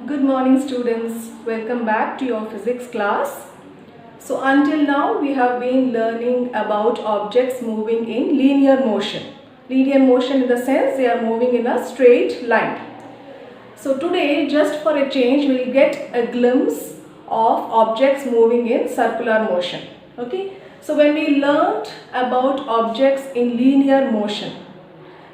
Good morning students, welcome back to your physics class. So until now we have been learning about objects moving in linear motion. Linear motion in the sense they are moving in a straight line. So today, just for a change, we will get a glimpse of objects moving in circular motion. Okay. So when we learnt about objects in linear motion,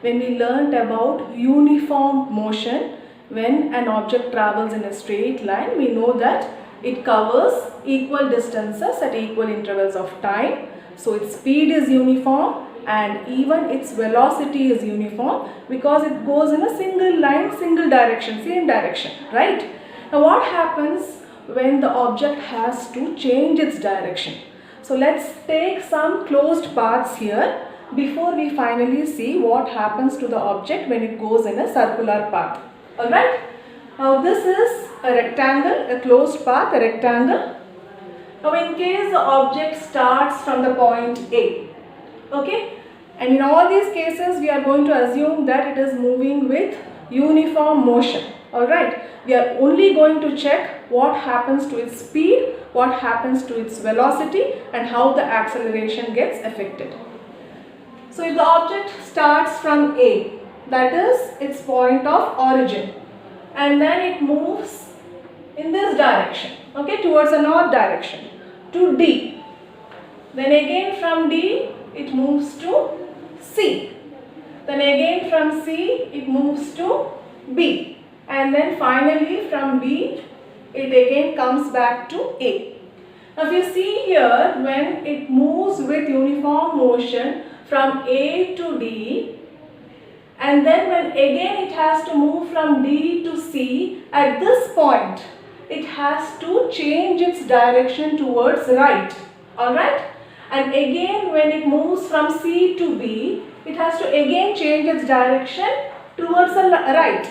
when we learnt about uniform motion, when an object travels in a straight line, we know that it covers equal distances at equal intervals of time. So its speed is uniform and even its velocity is uniform because it goes in a single line, single direction, same direction, right? Now what happens when the object has to change its direction? So let's take some closed paths here before we finally see what happens to the object when it goes in a circular path. Alright? Now this is a rectangle, a closed path, a rectangle. Now in case the object starts from the point A, okay? And in all these cases we are going to assume that it is moving with uniform motion. Alright? We are only going to check what happens to its speed, what happens to its velocity and how the acceleration gets affected. So if the object starts from A, that is its point of origin, and then it moves in this direction, okay, towards the north direction to D. Then again from D it moves to C. Then again from C it moves to B. And then finally from B it again comes back to A. Now if you see here, when it moves with uniform motion from A to D, and then when again it has to move from D to C, at this point it has to change its direction towards right. Alright? And again when it moves from C to B, it has to again change its direction towards the right.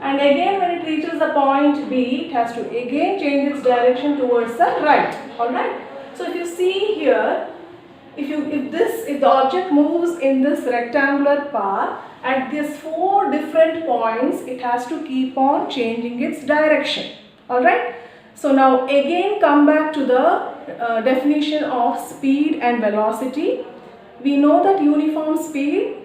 And again when it reaches the point B, it has to again change its direction towards the right. Alright? So if you see here, if the object moves in this rectangular path, at these 4 different points it has to keep on changing its direction. Alright? So now again come back to the definition of speed and velocity. We know that uniform speed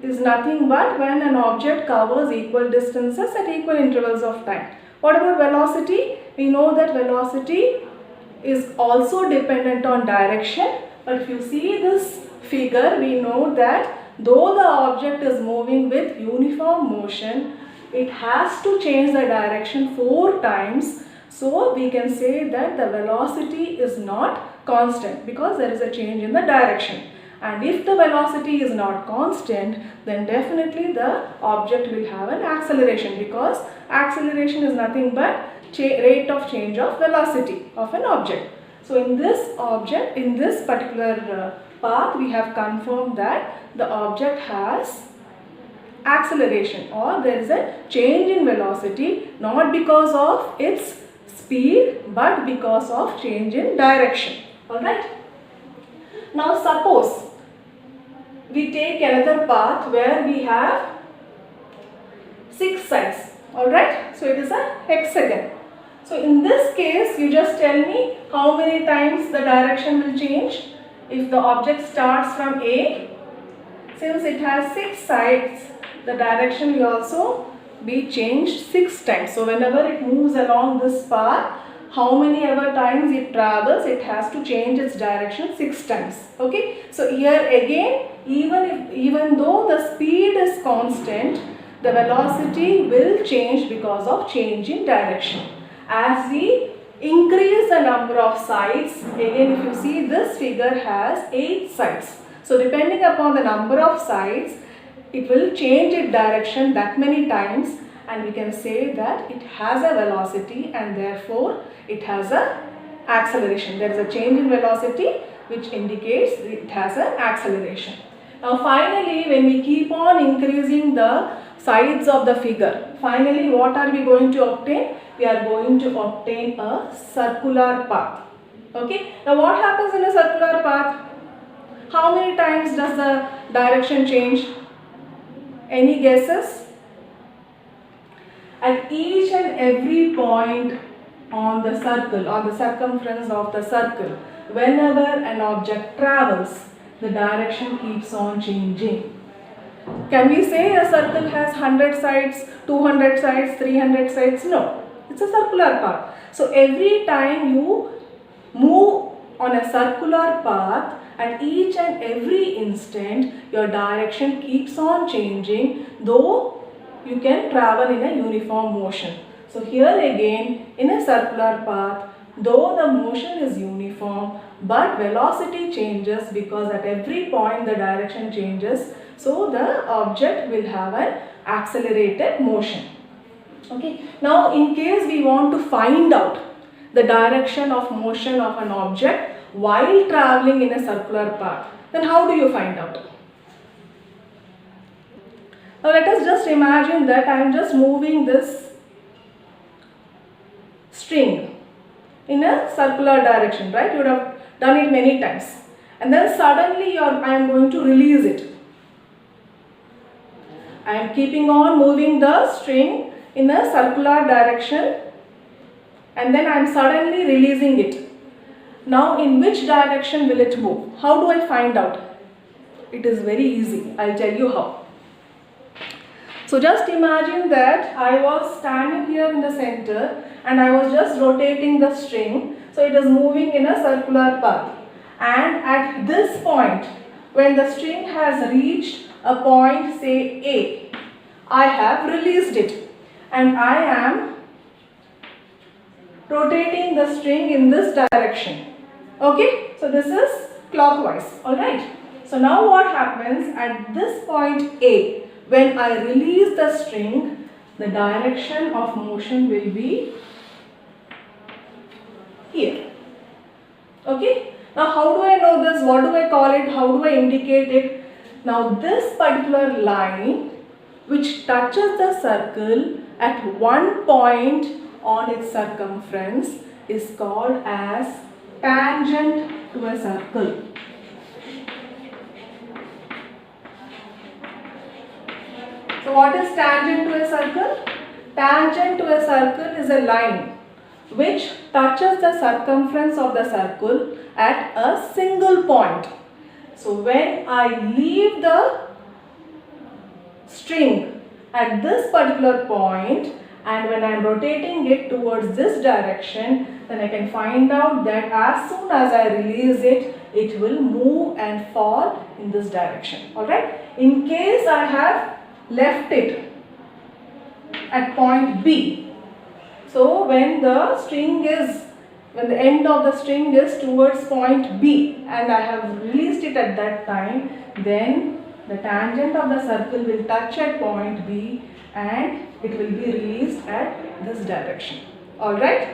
is nothing but when an object covers equal distances at equal intervals of time. What about velocity? We know that velocity is also dependent on direction. But if you see this figure, we know that though the object is moving with uniform motion, it has to change the direction 4 times. So we can say that the velocity is not constant because there is a change in the direction. And if the velocity is not constant, then definitely the object will have an acceleration because acceleration is nothing but rate of change of velocity of an object. So in this object, in this particular path, we have confirmed that the object has acceleration or there is a change in velocity, not because of its speed but because of change in direction. Alright. Now suppose we take another path where we have 6 sides. Alright. So it is a hexagon. So in this case, you just tell me how many times the direction will change. If the object starts from A, since it has 6 sides, the direction will also be changed 6 times. So whenever it moves along this path, how many ever times it travels, it has to change its direction 6 times. Okay. So here again, even though the speed is constant, the velocity will change because of change in direction. As we increase the number of sides, again if you see this figure has 8 sides. So depending upon the number of sides, it will change its direction that many times and we can say that it has a velocity and therefore it has a acceleration. There is a change in velocity which indicates it has an acceleration. Now finally, when we keep on increasing the sides of the figure, finally what are we going to obtain? We are going to obtain a circular path. Okay. Now what happens in a circular path? How many times does the direction change? Any guesses? at each and every point on the circle, on the circumference of the circle, whenever an object travels, the direction keeps on changing. Can we say a circle has 100 sides, 200 sides, 300 sides? No, it's a circular path. So every time you move on a circular path, at each and every instant your direction keeps on changing, though you can travel in a uniform motion. So here again, in a circular path, though the motion is uniform, but velocity changes because at every point the direction changes. So the object will have an accelerated motion. Okay. Now in case we want to find out the direction of motion of an object while traveling in a circular path, then how do you find out? Now let us just imagine that I am just moving this string in a circular direction, right? You would have done it many times. And then suddenly I am going to release it. I am keeping on moving the string in a circular direction and then I am suddenly releasing it. Now in which direction will it move? How do I find out? It is very easy. I will tell you how. So just imagine that I was standing here in the center and I was just rotating the string. So it is moving in a circular path. And at this point, when the string has reached a point, say A, I have released it and I am rotating the string in this direction. Okay, so this is clockwise. Alright. So now what happens at this point A, when I release the string, the direction of motion will be here. Okay. Now how do I know this? What do I call it? How do I indicate it? Now this particular line which touches the circle at one point on its circumference is called as tangent to a circle. So what is tangent to a circle? Tangent to a circle is a line which touches the circumference of the circle at a single point. So when I leave the string at this particular point and when I am rotating it towards this direction, then I can find out that as soon as I release it, it will move and fall in this direction. Alright. In case I have left it at point B, so when the end of the string is towards point B and I have released it at that time, then the tangent of the circle will touch at point B and it will be released at this direction. Alright.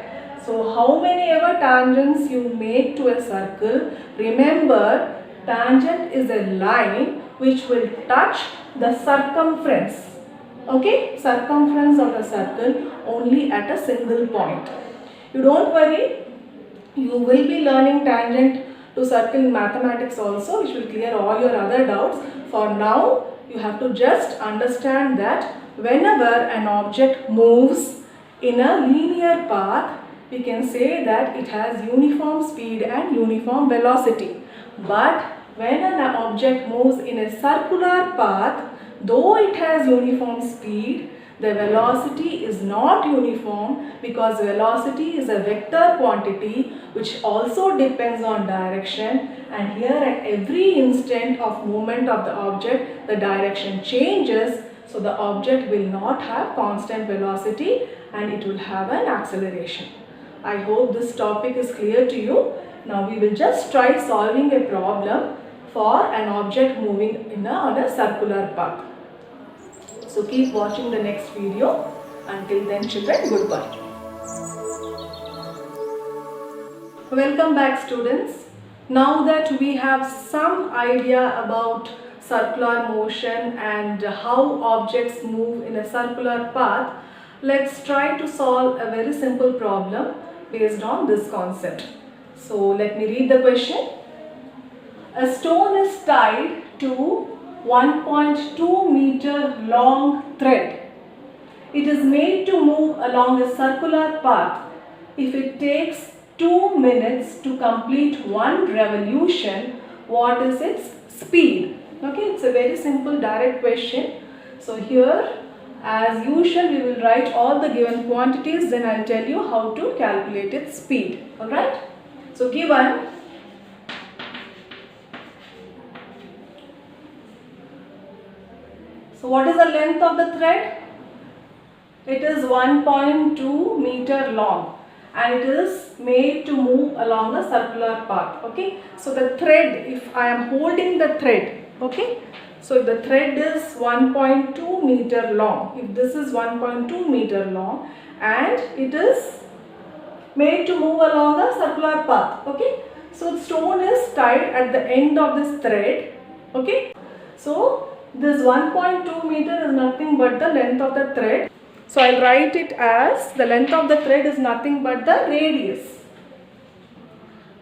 So how many ever tangents you make to a circle, remember tangent is a line which will touch the circumference. Okay, circumference of the circle only at a single point. You don't worry, you will be learning tangent to circle in mathematics also, which will clear all your other doubts. For now, you have to just understand that whenever an object moves in a linear path, we can say that it has uniform speed and uniform velocity. But when an object moves in a circular path, though it has uniform speed, the velocity is not uniform because velocity is a vector quantity which also depends on direction, and here at every instant of movement of the object, the direction changes, so the object will not have constant velocity and it will have an acceleration. I hope this topic is clear to you. Now we will just try solving a problem for an object moving on a circular path. So keep watching the next video. Until then children, goodbye. Welcome back students. Now that we have some idea about circular motion and how objects move in a circular path, let's try to solve a very simple problem based on this concept. So let me read the question. A stone is tied to 1.2 meter long thread it is made to move along a circular path if it takes 2 minutes to complete one revolution, what is its speed? Okay, it's a very simple direct question. So here, as usual, we will write all the given quantities, then I'll tell you how to calculate its speed. Alright? So given so what is the length of the thread? It is 1.2 meter long and it is made to move along a circular path. Okay, so the thread, if I am holding the thread, okay, so the thread is 1.2 meter long. If this is 1.2 meter long and it is made to move along a circular path. Okay, so the stone is tied at the end of this thread. Okay, so this 1.2 meter is nothing but the length of the thread. So I'll write it as the length of the thread is nothing but the radius.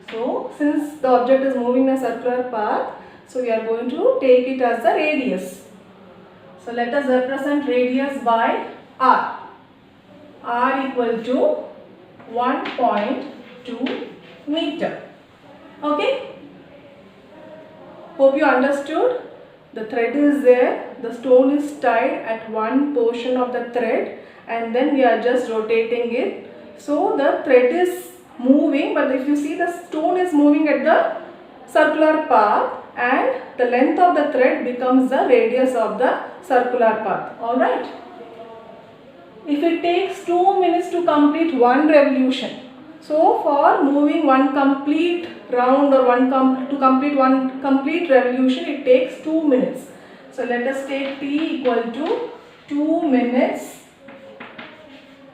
So since the object is moving in a circular path, so we are going to take it as the radius. So let us represent radius by r. R equal to 1.2 meter. Okay? Hope you understood. The thread is there, the stone is tied at one portion of the thread and then we are just rotating it. So the thread is moving, but if you see, the stone is moving at the circular path and the length of the thread becomes the radius of the circular path. Alright. If it takes 2 minutes to complete one revolution, so for moving one complete round or to complete one complete revolution, it takes 2 minutes. So let us take t equal to 2 minutes.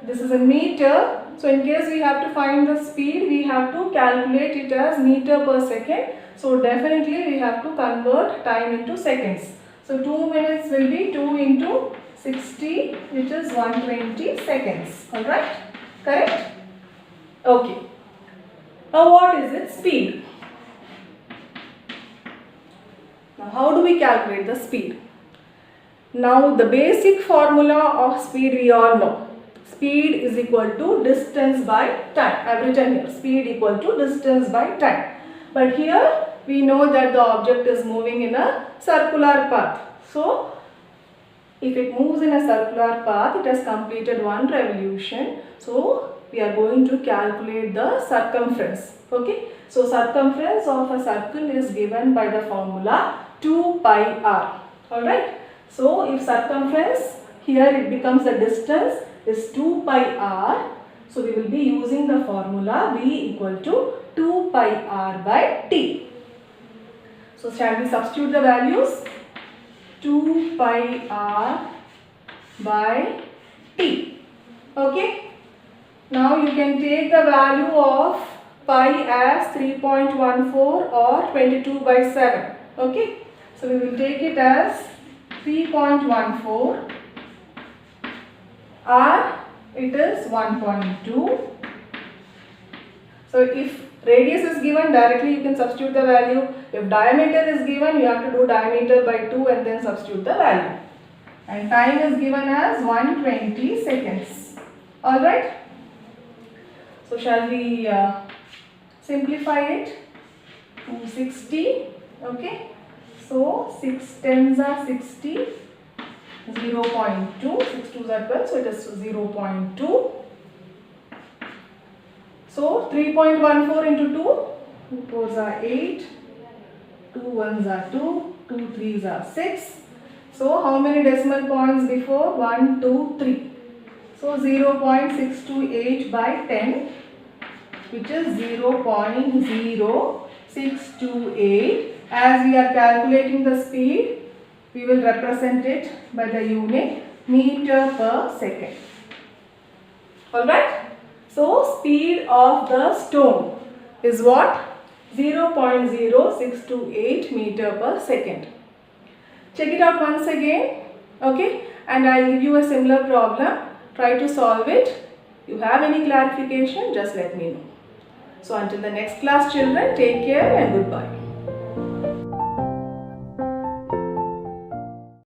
This is a meter. So in case we have to find the speed, we have to calculate it as meter per second. So definitely we have to convert time into seconds. So 2 minutes will be 2 into 60, which is 120 seconds. Alright? Correct? Okay. Now what is its speed? Now how do we calculate the speed? Now the basic formula of speed we all know. Speed is equal to distance by time. I have written here, speed equal to distance by time. But here we know that the object is moving in a circular path. So if it moves in a circular path, it has completed one revolution. So we are going to calculate the circumference. Okay. So circumference of a circle is given by the formula 2 pi r. Alright. So if circumference, here it becomes the distance is 2 pi r. So we will be using the formula V equal to 2 pi r by t. So shall we substitute the values? 2 pi r by t. Okay. Now you can take the value of pi as 3.14 or 22 by 7. Okay. So we will take it as 3.14. R, it is 1.2. So if radius is given, directly you can substitute the value. If diameter is given, you have to do diameter by 2 and then substitute the value. And time is given as 120 seconds. Alright. So shall we simplify it? 260. Okay. So 6 tens are 60. 0.2, 6 2s are 12, so it is 0.2. So 3.14 into 2, 2 4s are 8, 2 1s are 2, 2 3s are 6. So how many decimal points before? 1, 2, 3. So 0.628 by 10, which is 0.0628. As we are calculating the speed, we will represent it by the unit meter per second. Alright. So speed of the stone is what? 0.0628 meter per second. Check it out once again. Okay. And I will give you a similar problem. Try to solve it. If you have any clarification, just let me know. So until the next class, children, take care and goodbye.